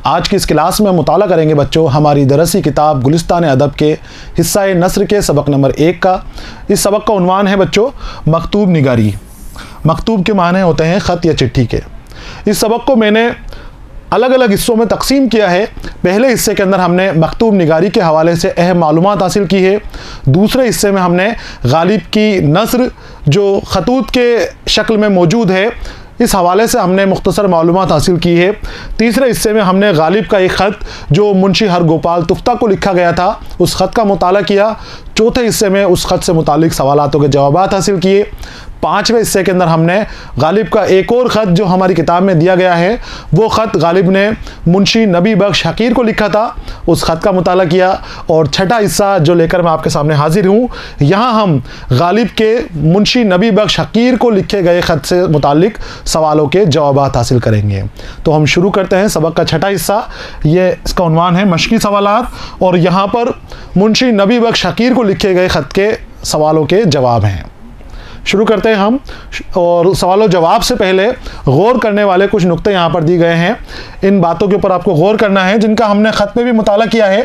आज की इस क्लास में मुताला करेंगे बच्चों हमारी दरसी किताब गुलिस्तान अदब के हिस्सा नस्र के सबक नंबर 1 का। इस सबक का उन्वान है बच्चों मकतूब निगारी। मकतूब के माने होते हैं ख़त या चिट्ठी के। इस सबक को मैंने अलग अलग हिस्सों में तकसीम किया है। पहले हिस्से के अंदर हमने मकतूब निगारी के हवाले से अहम मालूमात हासिल की है। दूसरे हिस्से में हमने गालिब की नस्र जो खतूत के शक्ल में मौजूद है इस हवाले से हमने मुख्तसर मालूमात हासिल की है। तीसरे हिस्से में हमने गालिब का एक ख़त जो मुंशी हरगोपाल तुफ्ता को लिखा गया था उस ख़त का मुताला किया। चौथे हिस्से में उस ख़त से मुतालिक सवालातों के जवाबात हासिल किए। पाँचवें हिस्से के अंदर हमने गालिब का एक और ख़त जो हमारी किताब में दिया गया है वो ख़त गालिब ने मुंशी नबी बख्श हकीर को लिखा था उस ख़त का मुताला किया। और छठा हिस्सा जो लेकर मैं आपके सामने हाजिर हूँ, यहाँ हम गालिब के मुंशी नबी बख्श हकीर को लिखे गए ख़त से मुतालिक सवालों के जवाबात हासिल करेंगे। तो हम शुरू करते हैं सबक का छठा हिस्सा। ये इसका उन्वान है मशकी सवालात और यहाँ पर मुंशी नबी बख्श हकीर को लिखे गए ख़त के सवालों के जवाब हैं। शुरू करते हैं हम। और सवालों जवाब से पहले गौर करने वाले कुछ नुक्ते यहाँ पर दिए गए हैं। इन बातों के ऊपर आपको गौर करना है जिनका हमने ख़त में भी मुताला किया है।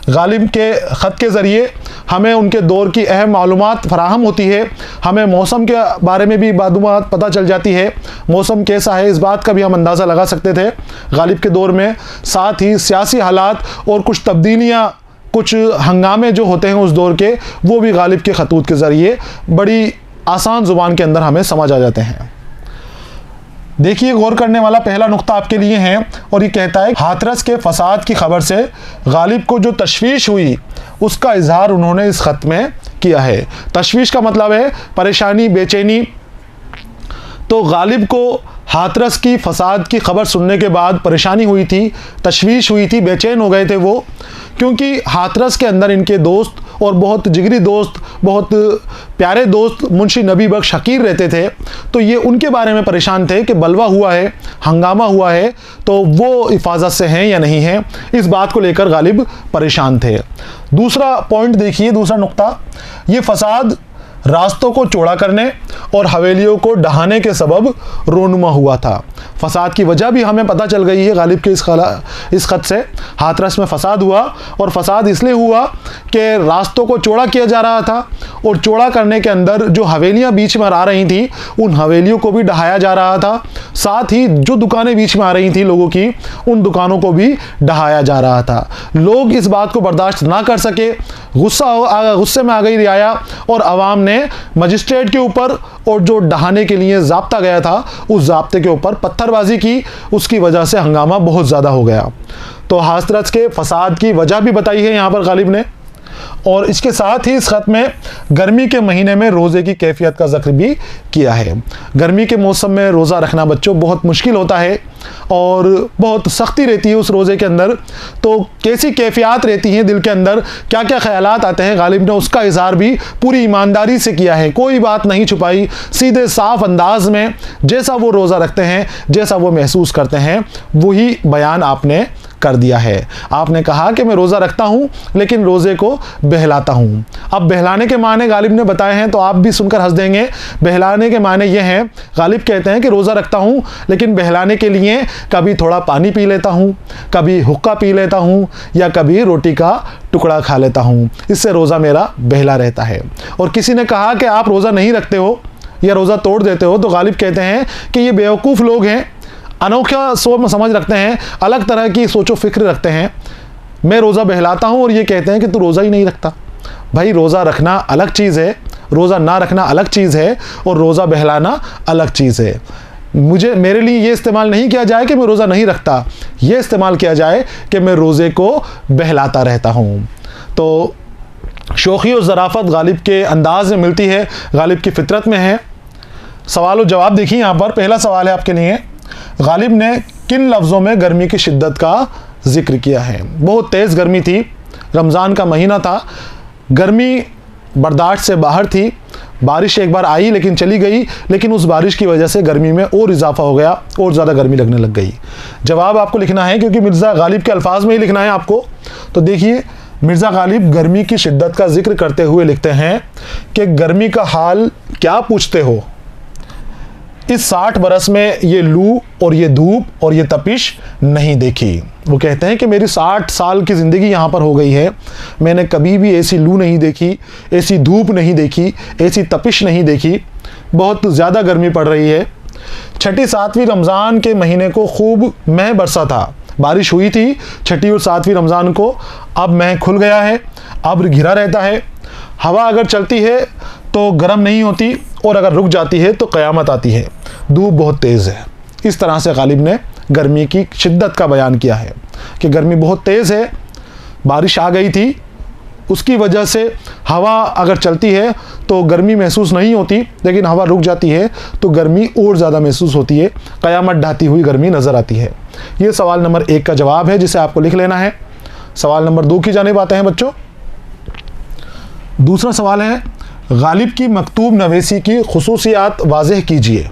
गालिब के ख़त के ज़रिए हमें उनके दौर की अहम मालूमात फराहम होती है। हमें मौसम के बारे में भी मालूमात पता चल जाती है। मौसम कैसा है इस बात का भी हम अंदाज़ा लगा सकते थे गालिब के दौर में। साथ ही सियासी हालात और कुछ तब्दीलियाँ कुछ हंगामे जो होते हैं उस दौर के वो भी गालिब के खतूत के ज़रिए बड़ी आसान ज़ुबान के अंदर हमें समझ आ जाते हैं। देखिए गौर करने वाला पहला नुक्ता आपके लिए है और ये कहता है हाथरस के फसाद की खबर से गालिब को जो तशवीश हुई उसका इजहार उन्होंने इस ख़त में किया है। तशवीश का मतलब है परेशानी, बेचैनी। तो गालिब को हाथरस की फसाद की खबर सुनने के बाद परेशानी हुई थी, तशवीश हुई थी, बेचैन हो गए थे वो, क्योंकि हाथरस के अंदर इनके दोस्त और बहुत जिगरी दोस्त, बहुत प्यारे दोस्त मुंशी नबी बख्श हकीर रहते थे। तो ये उनके बारे में परेशान थे कि बलवा हुआ है, हंगामा हुआ है, तो वो हिफाजत से हैं या नहीं हैं, इस बात को लेकर गालिब परेशान थे। दूसरा पॉइंट देखिए, दूसरा नुक्ता, ये फसाद रास्तों को चौड़ा करने और हवेलियों को ढहाने के सबब रोनुमा हुआ था। फसाद की वजह भी हमें पता चल गई है गालिब के इस ख़त से। हाथरस में फसाद हुआ और फसाद इसलिए हुआ कि रास्तों को चौड़ा किया जा रहा था और चौड़ा करने के अंदर जो हवेलियां बीच में आ रही थी उन हवेलियों को भी ढहाया जा रहा था। साथ ही जो दुकानें बीच में आ रही थी लोगों की उन दुकानों को भी ढहाया जा रहा था। लोग इस बात को बर्दाश्त ना कर सके, गुस्से में आ गई रियाया और आवाम ने मजिस्ट्रेट के ऊपर और जो ढहाने के लिए ज़ाब्ता गया था उस ज़ाब्ते के ऊपर पत्थरबाजी की। उसकी वजह से हंगामा बहुत ज़्यादा हो गया। तो हाथरस के फसाद की वजह भी बताई है यहाँ पर गालिब ने। और इसके साथ ही इस ख़त में गर्मी के महीने में रोज़े की कैफियत का जिक्र भी किया है। गर्मी के मौसम में रोज़ा रखना बच्चों बहुत मुश्किल होता है और बहुत सख्ती रहती है उस रोज़े के अंदर। तो कैसी कैफियत रहती हैं दिल के अंदर, क्या क्या ख्यालात आते हैं, गालिब ने उसका इज़हार भी पूरी ईमानदारी से किया है। कोई बात नहीं छुपाई, सीधे साफ अंदाज में जैसा वो रोज़ा रखते हैं, जैसा वो महसूस करते हैं, वही बयान आपने कर दिया है। आपने कहा कि मैं रोज़ा रखता हूँ लेकिन रोज़े को बहलाता हूँ। अब बहलाने के माने गालिब ने बताए हैं तो आप भी सुनकर हंस देंगे। बहलाने के माने ये हैं, गालिब कहते हैं कि रोज़ा रखता हूँ लेकिन बहलाने के लिए कभी थोड़ा पानी पी लेता हूँ, कभी हुक्का पी लेता हूँ या कभी रोटी का टुकड़ा खा लेता हूँ। इससे रोज़ा मेरा बहला रहता है। और किसी ने कहा कि आप रोज़ा नहीं रखते हो या रोज़ा तोड़ देते हो, तो गालिब कहते हैं कि ये बेवकूफ़ लोग हैं, अनोखा सोच समझ रखते हैं, अलग तरह की सोचो फिक्र रखते हैं। मैं रोज़ा बहलाता हूँ और ये कहते हैं कि तू रोज़ा ही नहीं रखता। भाई रोज़ा रखना अलग चीज़ है, रोज़ा ना रखना अलग चीज़ है और रोज़ा बहलाना अलग चीज़ है। मेरे लिए ये इस्तेमाल नहीं किया जाए कि मैं रोज़ा नहीं रखता, ये इस्तेमाल किया जाए कि मैं रोज़े को बहलाता रहता हूँ। तो शौक़ी और ज़राफ़त गालिब के अंदाज़ में मिलती है, गालिब की फितरत में है। सवाल और जवाब देखिए यहाँ पर। पहला सवाल है आपके लिए, गालिब ने किन लफ्ज़ों में गर्मी की शिद्दत का जिक्र किया है। बहुत तेज़ गर्मी थी, रमज़ान का महीना था, गर्मी बर्दाश्त से बाहर थी। बारिश एक बार आई लेकिन चली गई, लेकिन उस बारिश की वजह से गर्मी में और इजाफा हो गया और ज़्यादा गर्मी लगने लग गई। जवाब आपको लिखना है क्योंकि मिर्ज़ा गालिब के अल्फाज में ही लिखना है आपको। तो देखिए, मिर्ज़ा गालिब गर्मी की शिद्दत का जिक्र करते हुए लिखते हैं कि गर्मी का हाल क्या पूछते हो, इस 60 बरस में ये लू और ये धूप और ये तपिश नहीं देखी। वो कहते हैं कि मेरी 60 साल की ज़िंदगी यहाँ पर हो गई है, मैंने कभी भी ऐसी लू नहीं देखी, ऐसी धूप नहीं देखी, ऐसी तपिश नहीं देखी। बहुत ज़्यादा गर्मी पड़ रही है। छठी 7वीं रमज़ान के महीने को खूब मह बरसा था, बारिश हुई थी छठी और 7वीं रमज़ान को। अब मह खुल गया है, अब घिरा रहता है। हवा अगर चलती है तो गर्म नहीं होती और अगर रुक जाती है तो क़यामत आती है। धूप बहुत तेज़ है। इस तरह से गालिब ने गर्मी की शिद्दत का बयान किया है कि गर्मी बहुत तेज़ है, बारिश आ गई थी, उसकी वजह से हवा अगर चलती है तो गर्मी महसूस नहीं होती, लेकिन हवा रुक जाती है तो गर्मी और ज़्यादा महसूस होती है, क़यामत ढाती हुई गर्मी नज़र आती है। ये सवाल नंबर 1 का जवाब है, जिसे आपको लिख लेना है। सवाल नंबर 2 की जानिब आते हैं बच्चों। दूसरा सवाल है, गालिब की मकतूब नवेसी की खुसूसियात वाज़ेह कीजिए।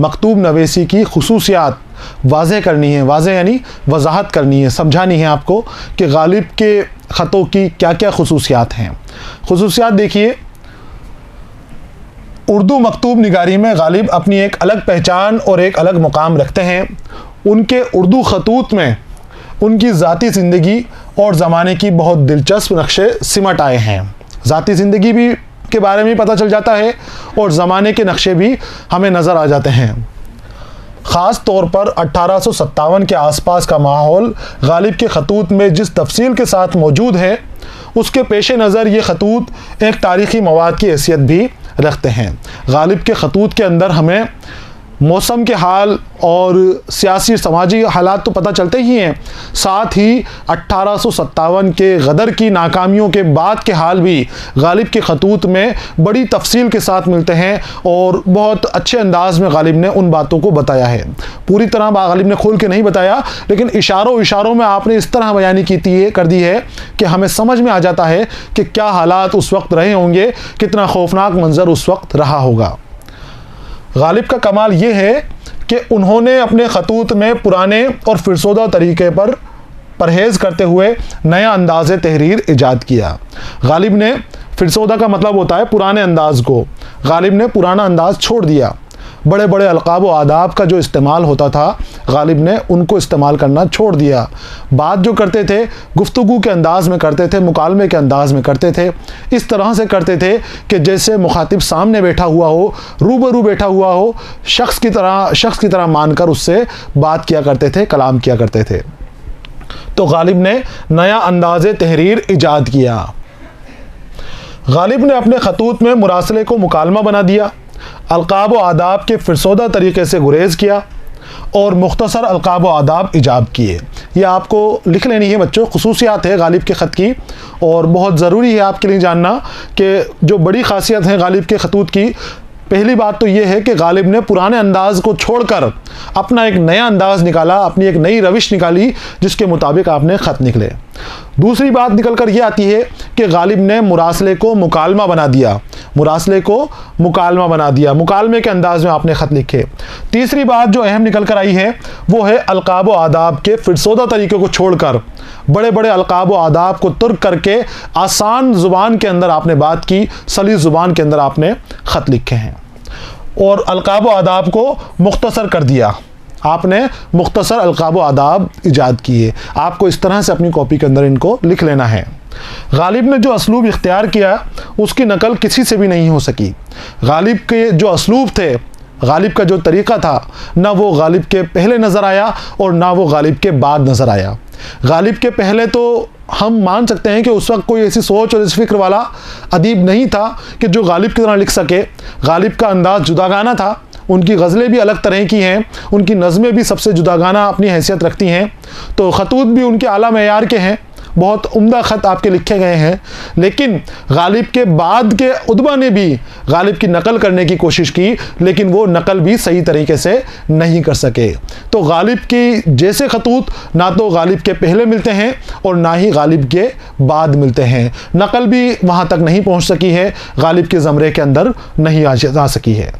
मकतूब नवेसी की खुसूसियात वाज़ेह करनी है, वाज़ेह यानी वजाहत करनी है, समझानी है आपको कि गालिब के ख़तों की क्या क्या खुसूसियात हैं। खुसूसियात देखिए, उर्दू मकतूब निगारी में गालिब अपनी एक अलग पहचान और एक अलग मुकाम रखते हैं। उनके उर्दू खतूत में उनकी ज़ाती ज़िंदगी और ज़माने की बहुत दिलचस्प नक्शे सिमट आए हैं। ज़ाती ज़िंदगी भी के बारे में पता चल जाता है और ज़माने के नक्शे भी हमें नज़र आ जाते हैं। ख़ास तौर पर 1857 के आसपास का माहौल गालिब के खतूत में जिस तफसील के साथ मौजूद है, उसके पेश नज़र ये खतूत एक तारीख़ी मवाद की हैसियत भी रखते हैं। गालिब के खतूत के अंदर हमें मौसम के हाल और सियासी समाजी हालात तो पता चलते ही हैं, साथ ही 1857 के गदर की नाकामियों के बाद के हाल भी गालिब के खतूत में बड़ी तफसील के साथ मिलते हैं और बहुत अच्छे अंदाज में गालिब ने उन बातों को बताया है। पूरी तरह गालिब ने खोल के नहीं बताया, लेकिन इशारों में आपने इस तरह बयानी कर दी है कि हमें समझ में आ जाता है कि क्या हालात उस वक्त रहे होंगे, कितना खौफनाक मंजर उस वक्त रहा होगा। गालिब का कमाल ये है कि उन्होंने अपने खतूत में पुराने और फिरसोदा तरीके पर परहेज़ करते हुए नया अंदाज़ तहरीर ईजाद किया। गालिब ने, फिरसोदा का मतलब होता है पुराने अंदाज़ को, गालिब ने पुराना अंदाज़ छोड़ दिया। बड़े बड़े अलक़ाब व आदाब का जो इस्तेमाल होता था, गालिब ने उनको इस्तेमाल करना छोड़ दिया। बात जो करते थे गुफ्तगू के अंदाज़ में करते थे, मुकालमे के अंदाज़ में करते थे। इस तरह से करते थे कि जैसे मुखातिब सामने बैठा हुआ हो, रूबरू बैठा हुआ हो, शख्स की तरह मानकर उससे बात किया करते थे, कलाम किया करते थे। तो गालिब ने नया अंदाज़ तहरीर ईजाद किया। गालिब ने अपने खतूत में मुरासले को मुकालमा बना दिया, अलक़ाब व आदाब के फिरसोदा तरीके से गुरेज़ किया और मुख्तसर अलक़ाब व आदाब ईजाद किए। ये आपको लिख लेनी है बच्चों, खुसूसियात है गालिब के ख़त की और बहुत ज़रूरी है आपके लिए जानना कि जो बड़ी ख़ासियत है गालिब के खतूत की। पहली बात तो ये है कि गालिब ने पुराने अंदाज़ को छोड़कर अपना एक नया अंदाज़ निकाला, अपनी एक नई रविश निकाली जिसके मुताबिक आपने ख़त निकले। दूसरी बात निकल कर ये आती है कि गालिब ने मुरासले को मुकालमा बना दिया, मुरासले को मुकालमा बना दिया, मुकालमे के अंदाज़ में आपने ख़त लिखे। तीसरी बात जो अहम निकल कर आई है वो है अलक़ाब व आदाब के फिरसोदा तरीके को छोड़कर बड़े बड़े अलक़ाब व आदाब को तुर्क करके आसान ज़ुबान के अंदर आपने बात की, सलीस ज़ुबान के अंदर आपने ख़त लिखे हैं और अलक़ाब व आदाब को मुख्तसर कर दिया। आपने मुख्तसर अलक़ाब व आदाब ईजाद किए। आपको इस तरह से अपनी कॉपी के अंदर इनको लिख लेना है। गालिब ने जो असलूब इख्तियार किया उसकी नकल किसी से भी नहीं हो सकी। गालिब के जो असलूब थे, गालिब का जो तरीक़ा था, ना वो गालिब के पहले नज़र आया और ना वो गालिब के बाद नज़र आया। गालिब के पहले तो हम मान सकते हैं कि उस वक्त कोई ऐसी सोच और इस फिक्र वाला अदीब नहीं था कि जो गालिब की तरह लिख सके। गालिब का अंदाज़ जुदागाना था, उनकी गज़लें भी अलग तरह की हैं, उनकी नज़में भी सबसे जुदागाना अपनी हैसियत रखती हैं, तो खतूत भी उनके आला मेयार के हैं, बहुत उम्दा ख़त आपके लिखे गए हैं। लेकिन गालिब के बाद के उदबा ने भी गालिब की नकल करने की कोशिश की, लेकिन वो नकल भी सही तरीके से नहीं कर सके। तो गालिब की जैसे खतूत ना तो गालिब के पहले मिलते हैं और ना ही गालिब के बाद मिलते हैं। नकल भी वहाँ तक नहीं पहुँच सकी है, गालिब के ज़मरे के अंदर नहीं आ सकी है।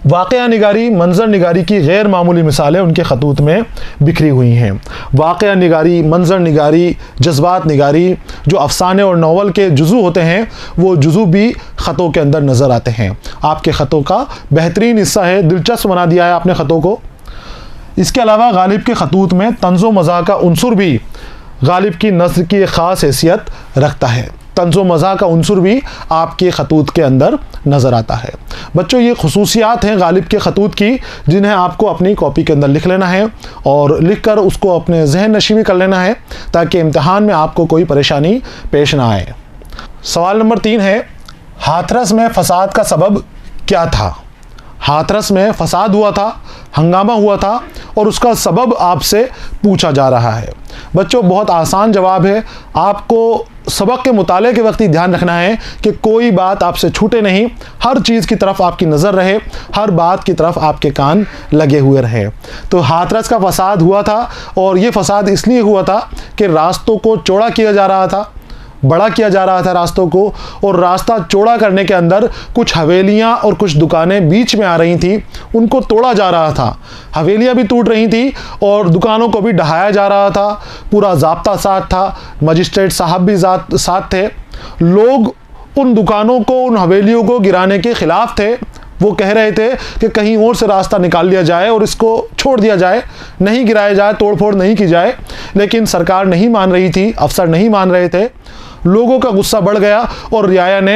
वाक़या निगारी, मंजर निगारी की गैर मामूली मिसालें उनके खतूत में बिखरी हुई हैं। वाक़या निगारी, मंजर निगारी, जज्बात निगारी, जो अफसाने और नावल के जुज़ू होते हैं वो जुज़ू भी ख़तों के अंदर नज़र आते हैं। आपके ख़तों का बेहतरीन हिस्सा है, दिलचस्प बना दिया है आपने ख़तों को। इसके अलावा गालिब के खतूत में तंज़ो मज़ाह का उन्सुर भी गालिब की नस्र की एक ख़ास हैसियत रखता है। तंज़ो मज़ाह का उन्सुर भी आपके खतूत के अंदर नज़र आता है। बच्चों, ये खसूसियात हैं गालिब के खतूत की, जिन्हें आपको अपनी कॉपी के अंदर लिख लेना है और लिख कर उसको अपने जहन नशीं कर लेना है ताकि इम्तिहान में आपको कोई परेशानी पेश ना आए। सवाल नंबर 3 है, हाथरस में फ़साद का सबब क्या था? हाथरस में फ़साद हुआ था, हंगामा हुआ था और उसका सबब आपसे पूछा जा रहा है। बच्चों, बहुत आसान जवाब है। आपको सबक के मुताले के वक्त ही ध्यान रखना है कि कोई बात आपसे छूटे नहीं, हर चीज़ की तरफ आपकी नज़र रहे, हर बात की तरफ आपके कान लगे हुए रहे। तो हाथरस का फ़साद हुआ था और ये फ़साद इसलिए हुआ था कि रास्तों को चौड़ा किया जा रहा था, बड़ा किया जा रहा था रास्तों को, और रास्ता चौड़ा करने के अंदर कुछ हवेलियां और कुछ दुकानें बीच में आ रही थी, उनको तोड़ा जा रहा था। हवेलियां भी टूट रही थी और दुकानों को भी ढहाया जा रहा था। पूरा ज़ाब्ता साथ था, मजिस्ट्रेट साहब भी साथ थे। लोग उन दुकानों को, उन हवेलियों को गिराने के ख़िलाफ़ थे। वो कह रहे थे कि कहीं और से रास्ता निकाल लिया जाए और इसको छोड़ दिया जाए, नहीं गिराया जाए, तोड़फोड़ नहीं की जाए। लेकिन सरकार नहीं मान रही थी, अफसर नहीं मान रहे थे। लोगों का गुस्सा बढ़ गया और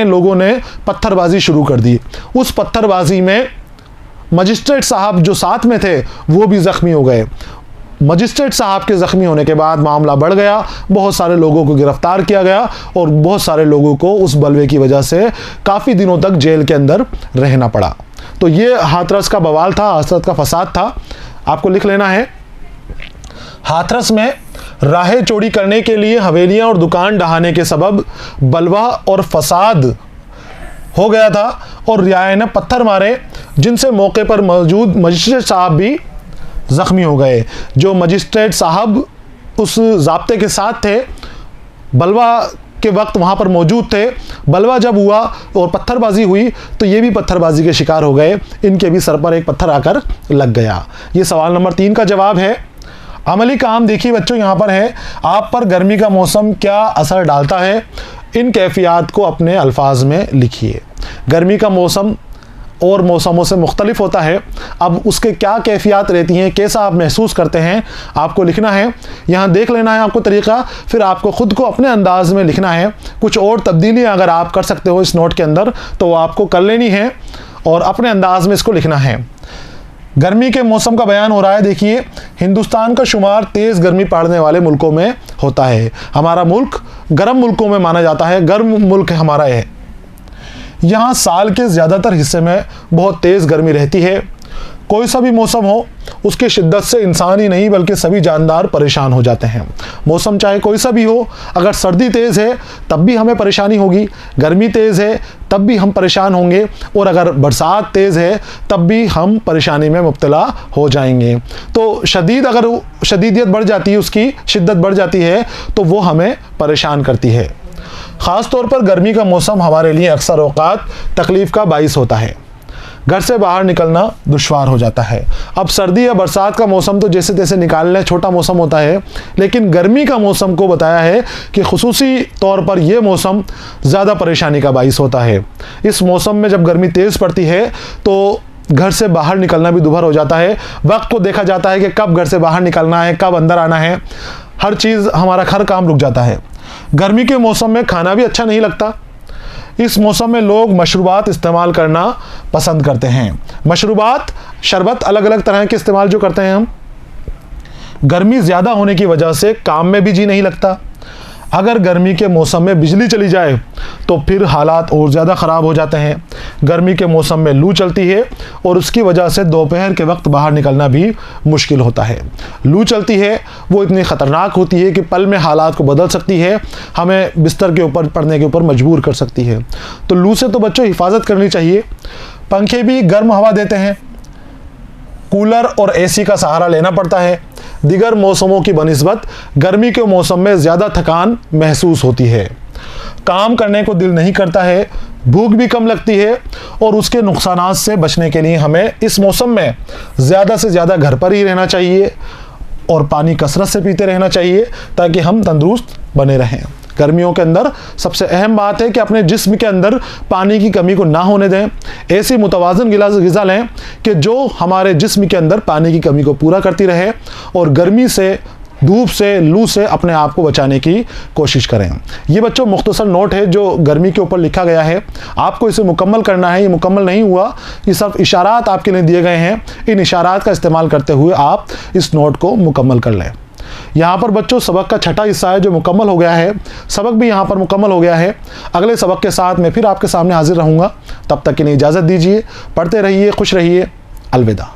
लोगों ने पत्थरबाजी शुरू कर दी। उस पत्थरबाजी में मजिस्ट्रेट साहब जो साथ में थे वो भी ज़ख्मी हो गए। मजिस्ट्रेट साहब के ज़ख्मी होने के बाद मामला बढ़ गया, बहुत सारे लोगों को गिरफ्तार किया गया और बहुत सारे लोगों को उस बलवे की वजह से काफ़ी दिनों तक जेल के अंदर रहना पड़ा। तो ये हाथरस का बवाल था, हाथरस का फ़साद था। आपको लिख लेना है, हाथरस में राहें चौड़ी करने के लिए हवेलियां और दुकान ढहाने के सबब बलवा और फसाद हो गया था और रियाया ने पत्थर मारे, जिनसे मौके पर मौजूद मजिस्ट्रेट साहब भी ज़ख्मी हो गए। जो मजिस्ट्रेट साहब उस ज़ाब्ते के साथ थे, बलवा के वक्त वहाँ पर मौजूद थे, बलवा जब हुआ और पत्थरबाजी हुई तो ये भी पत्थरबाजी के शिकार हो गए, इनके भी सर पर एक पत्थर आकर लग गया। ये सवाल नंबर 3 का जवाब है। अमली काम देखिए बच्चों, यहाँ पर है, आप पर गर्मी का मौसम क्या असर डालता है? इन कैफियत को अपने अल्फाज में लिखिए। गर्मी का मौसम और मौसमों से मुख्तलिफ होता है, अब उसके क्या कैफियत रहती हैं, कैसा आप महसूस करते हैं, आपको लिखना है। यहाँ देख लेना है आपको तरीक़ा, फिर आपको ख़ुद को अपने अंदाज में लिखना है। कुछ और तब्दीलियाँ अगर आप कर सकते हो इस नोट के अंदर तो वो आपको कर लेनी है और अपने अंदाज में इसको लिखना है। गर्मी के मौसम का बयान हो रहा है। देखिए, हिंदुस्तान का शुमार तेज़ गर्मी पड़ने वाले मुल्कों में होता है। हमारा मुल्क गर्म मुल्कों में माना जाता है, गर्म मुल्क हमारा है। यहाँ साल के ज़्यादातर हिस्से में बहुत तेज़ गर्मी रहती है। कोई सा भी मौसम हो, उसकी शिद्दत से इंसान ही नहीं बल्कि सभी जानदार परेशान हो जाते हैं। मौसम चाहे कोई सा भी हो, अगर सर्दी तेज़ है तब भी हमें परेशानी होगी, गर्मी तेज़ है तब भी हम परेशान होंगे, और अगर बरसात तेज़ है तब भी हम परेशानी में मुब्तला हो जाएंगे। तो अगर शदीदियत बढ़ जाती है, उसकी शिद्दत बढ़ जाती है तो वो हमें परेशान करती है। ख़ास तौर पर गर्मी का मौसम हमारे लिए अक्सर औक़ात तकलीफ़ का बाइस होता है, घर से बाहर निकलना दुश्वार हो जाता है। अब सर्दी या बरसात का मौसम तो जैसे तैसे निकालने छोटा मौसम होता है, लेकिन गर्मी का मौसम को बताया है कि खुसूसी तौर पर यह मौसम ज़्यादा परेशानी का बाइस होता है। इस मौसम में जब गर्मी तेज़ पड़ती है तो घर से बाहर निकलना भी दुभर हो जाता है। वक्त को देखा जाता है कि कब घर से बाहर निकलना है, कब अंदर आना है, हर चीज़ हमारा हर काम रुक जाता है। गर्मी के मौसम में खाना भी अच्छा नहीं लगता। इस मौसम में लोग मशरूबात इस्तेमाल करना पसंद करते हैं। मशरूबात, शरबत, अलग अलग तरह के इस्तेमाल जो करते हैं हम। गर्मी ज़्यादा होने की वजह से काम में भी जी नहीं लगता। अगर गर्मी के मौसम में बिजली चली जाए तो फिर हालात और ज़्यादा ख़राब हो जाते हैं। गर्मी के मौसम में लू चलती है और उसकी वजह से दोपहर के वक्त बाहर निकलना भी मुश्किल होता है। लू चलती है वो इतनी ख़तरनाक होती है कि पल में हालात को बदल सकती है, हमें बिस्तर के ऊपर पड़ने के ऊपर मजबूर कर सकती है। तो लू से तो बच्चों हिफाजत करनी चाहिए। पंखे भी गर्म हवा देते हैं, कूलर और एसी का सहारा लेना पड़ता है। दिगर मौसमों की बनिस्बत गर्मी के मौसम में ज़्यादा थकान महसूस होती है, काम करने को दिल नहीं करता है, भूख भी कम लगती है और उसके नुकसानात से बचने के लिए हमें इस मौसम में ज़्यादा से ज़्यादा घर पर ही रहना चाहिए और पानी कसरत से पीते रहना चाहिए ताकि हम तंदुरुस्त बने रहें। गर्मियों के अंदर सबसे अहम बात है कि अपने जिस्म के अंदर पानी की कमी को ना होने दें। ऐसी मुतवाज़न ग़िज़ा लें कि जो हमारे जिस्म के अंदर पानी की कमी को पूरा करती रहे और गर्मी से, धूप से, लू से अपने आप को बचाने की कोशिश करें। ये बच्चों मुख्तसर नोट है जो गर्मी के ऊपर लिखा गया है, आपको इसे मुकम्मल करना है। ये मुकम्मल नहीं हुआ, ये सब इशारात आपके लिए दिए गए हैं। इन इशारात का इस्तेमाल करते हुए आप इस नोट को मुकम्मल कर लें। यहाँ पर बच्चों सबक का छठा हिस्सा है जो मुकम्मल हो गया है। सबक भी यहाँ पर मुकम्मल हो गया है। अगले सबक के साथ मैं फिर आपके सामने हाजिर रहूँगा। तब तक के लिए इजाज़त दीजिए। पढ़ते रहिए, खुश रहिए। अलविदा।